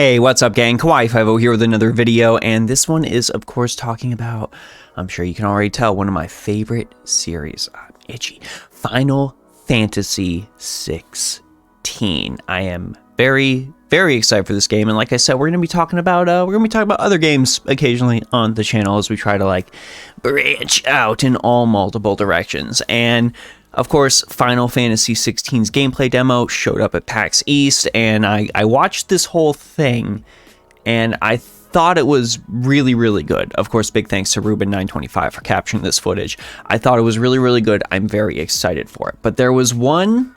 Hey, what's up, gang? Kawaii50 here with another video, and this one is, of course, talking about, I'm sure you can already tell, one of my favorite series. I'm itchy. Final Fantasy XVI. I am very, very excited for this game, and like I said, we're gonna be talking about other games occasionally on the channel as we try to branch out in all multiple directions. And of course, Final Fantasy XVI's gameplay demo showed up at PAX East, and I watched this whole thing, and I thought it was really, really good. Of course, big thanks to Ruben925 for capturing this footage. I thought it was really, really good. I'm very excited for it. But there was one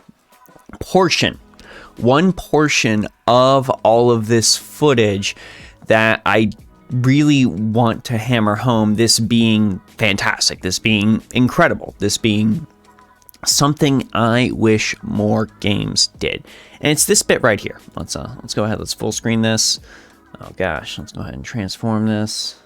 portion of all of this footage that I really want to hammer home, this being fantastic, this being incredible, this being something I wish more games did. And it's this bit right here. Let's go ahead, let's full screen this. Oh gosh, let's go ahead and transform this.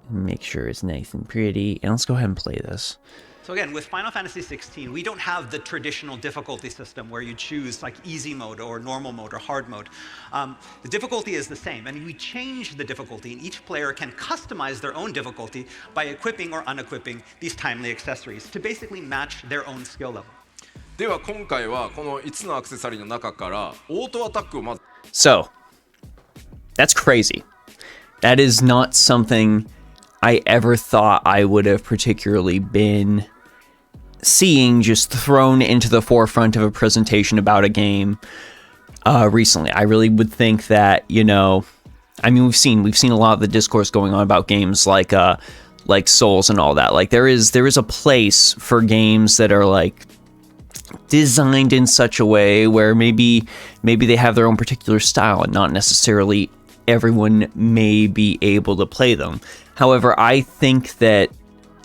Make sure it's nice and pretty. And let's go ahead and play this. So again, with Final Fantasy XVI, we don't have the traditional difficulty system where you choose easy mode or normal mode or hard mode. The difficulty is the same, and we change the difficulty, and each player can customize their own difficulty by equipping or unequipping these timely accessories to basically match their own skill level. では今回はこの5つのアクセサリーの中からオートアタックをまず So, that's crazy. That is not something I ever thought I would have particularly been seeing just thrown into the forefront of a presentation about a game recently. I really would think that, I mean, we've seen a lot of the discourse going on about games like Souls and all that. There is a place for games that are designed in such a way where maybe they have their own particular style and not necessarily everyone may be able to play them. However, I think that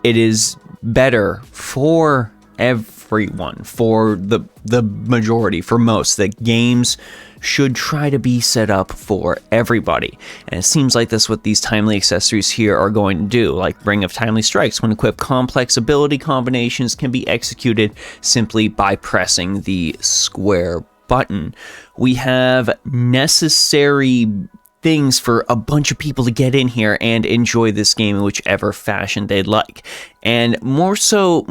it is better for everyone, for the majority, for most, that games should try to be set up for everybody. And it seems like that's what these timely accessories here are going to do. Like Ring of Timely Strikes, when equipped, complex ability combinations can be executed simply by pressing the square button. We have necessary things for a bunch of people to get in here and enjoy this game in whichever fashion they'd like. And more so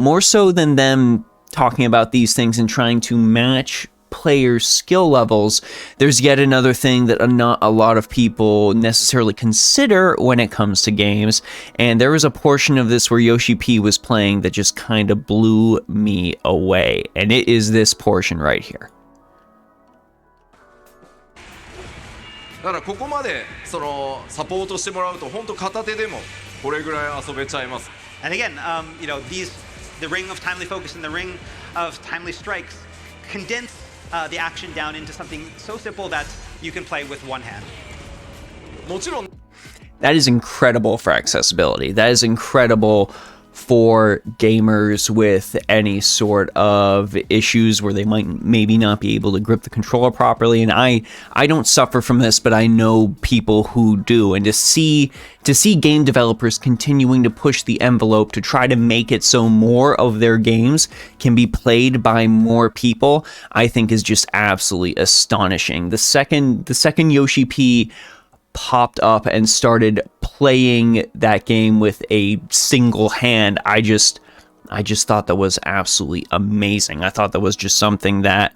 than them talking about these things and trying to match players' skill levels, there's yet another thing that not a lot of people necessarily consider when it comes to games. And there was a portion of this where Yoshi P was playing that just kind of blew me away. And it is this portion right here. だからここまでサポートしてもらうと本当片手でもこれぐらい遊べちゃいます。 And again, the Ring of Timely Focus and the Ring of Timely Strikes condense the action down into something so simple that you can play with one hand. もちろん That is incredible for accessibility. That is incredible for gamers with any sort of issues where they might maybe not be able to grip the controller properly. And I don't suffer from this, but I know people who do. And to see game developers continuing to push the envelope to try to make it so more of their games can be played by more people, I think is just absolutely astonishing. The second Yoshi P popped up and started playing that game with a single hand, I just thought that was absolutely amazing. I thought that was just something that,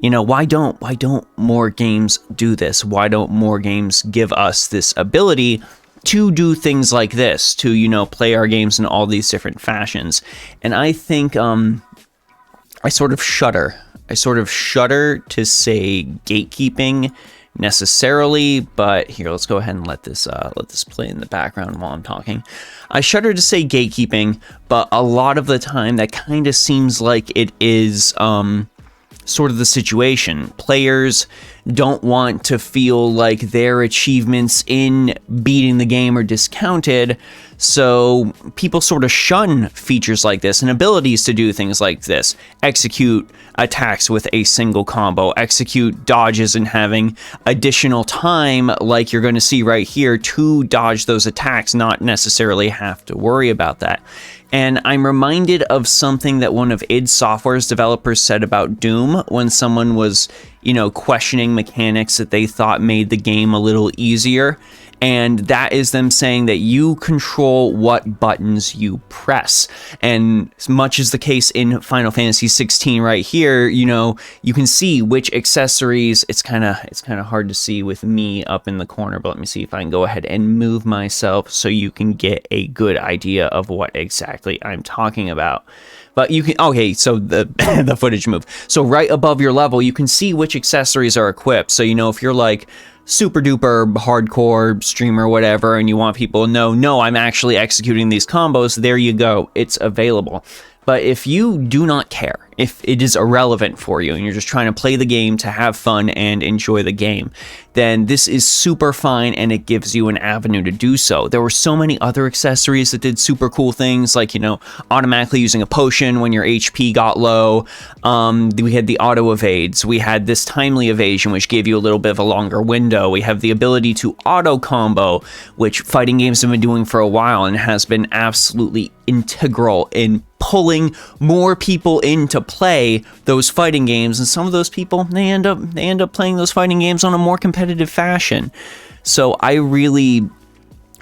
why don't more games do this? Why don't more games give us this ability to do things like this, to, play our games in all these different fashions? And I think I sort of shudder to say gatekeeping necessarily, but here, let's go ahead and let this play in the background while I'm talking. I shudder to say gatekeeping, but a lot of the time that kind of seems like it is sort of the situation. Players don't want to feel like their achievements in beating the game are discounted, so people sort of shun features like this and abilities to do things like this. Execute attacks with a single combo, execute dodges and having additional time, like you're going to see right here, to dodge those attacks, not necessarily have to worry about that. And I'm reminded of something that one of id Software's developers said about Doom when someone was questioning mechanics that they thought made the game a little easier. And that is them saying that you control what buttons you press. And as much as the case in Final Fantasy 16 right here, you can see which accessories. It's kind of hard to see with me up in the corner, but let me see if I can go ahead and move myself so you can get a good idea of what exactly I'm talking about. But you can, okay, so the the footage move. So right above your level, you can see which accessories are equipped. So, if you're like super duper hardcore streamer, whatever, and you want people to know, no, I'm actually executing these combos, there you go, it's available. But if you do not care, if it is irrelevant for you and you're just trying to play the game to have fun and enjoy the game, then this is super fine and it gives you an avenue to do so. There were so many other accessories that did super cool things, like, automatically using a potion when your HP got low. We had the auto evades. We had this timely evasion, which gave you a little bit of a longer window. We have the ability to auto combo, which fighting games have been doing for a while and has been absolutely integral in pulling more people into play those fighting games, and some of those people, they end up playing those fighting games on a more competitive fashion. So I really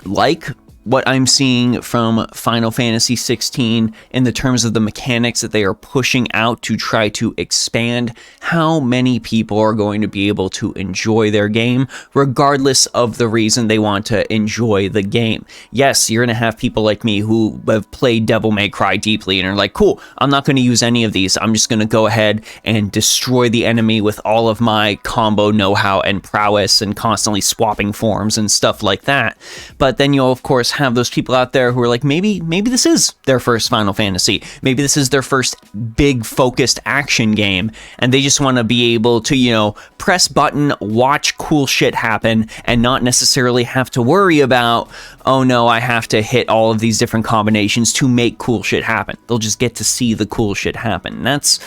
like what I'm seeing from Final Fantasy 16 in the terms of the mechanics that they are pushing out to try to expand how many people are going to be able to enjoy their game, regardless of the reason they want to enjoy the game. Yes, you're going to have people like me who have played Devil May Cry deeply and are like, cool, I'm not going to use any of these. I'm just going to go ahead and destroy the enemy with all of my combo know-how and prowess and constantly swapping forms and stuff like that. But then you'll, of course, have those people out there who are like, maybe this is their first Final Fantasy. Maybe this is their first big focused action game, and they just want to be able to, press button, watch cool shit happen, and not necessarily have to worry about, oh no, I have to hit all of these different combinations to make cool shit happen. They'll just get to see the cool shit happen. That's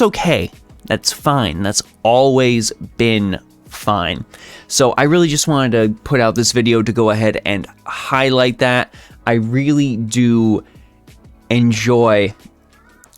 okay. That's fine. That's always been fine. So I really just wanted to put out this video to go ahead and highlight that. I really do enjoy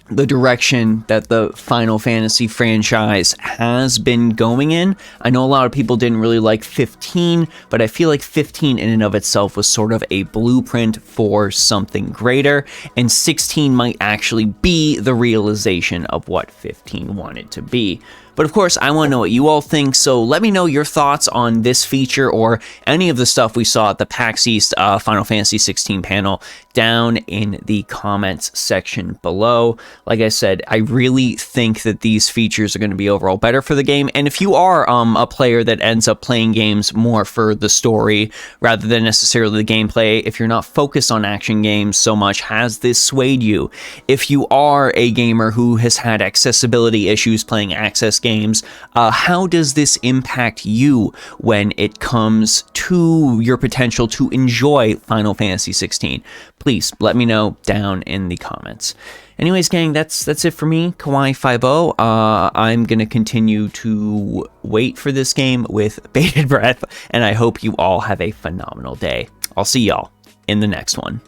the direction that the Final Fantasy franchise has been going in. I know a lot of people didn't really like 15, but I feel like 15 in and of itself was sort of a blueprint for something greater, and 16 might actually be the realization of what 15 wanted to be. But of course, I want to know what you all think, so let me know your thoughts on this feature or any of the stuff we saw at the PAX East Final Fantasy 16 panel down in the comments section below. Like I said, I really think that these features are going to be overall better for the game, and if you are a player that ends up playing games more for the story rather than necessarily the gameplay, if you're not focused on action games so much, has this swayed you? If you are a gamer who has had accessibility issues playing access games, how does this impact you when it comes to your potential to enjoy Final Fantasy 16? Please let me know down in the comments. Anyways, gang, that's it for me, Kawaii50. I'm gonna continue to wait for this game with bated breath, and I hope you all have a phenomenal day. I'll see y'all in the next one.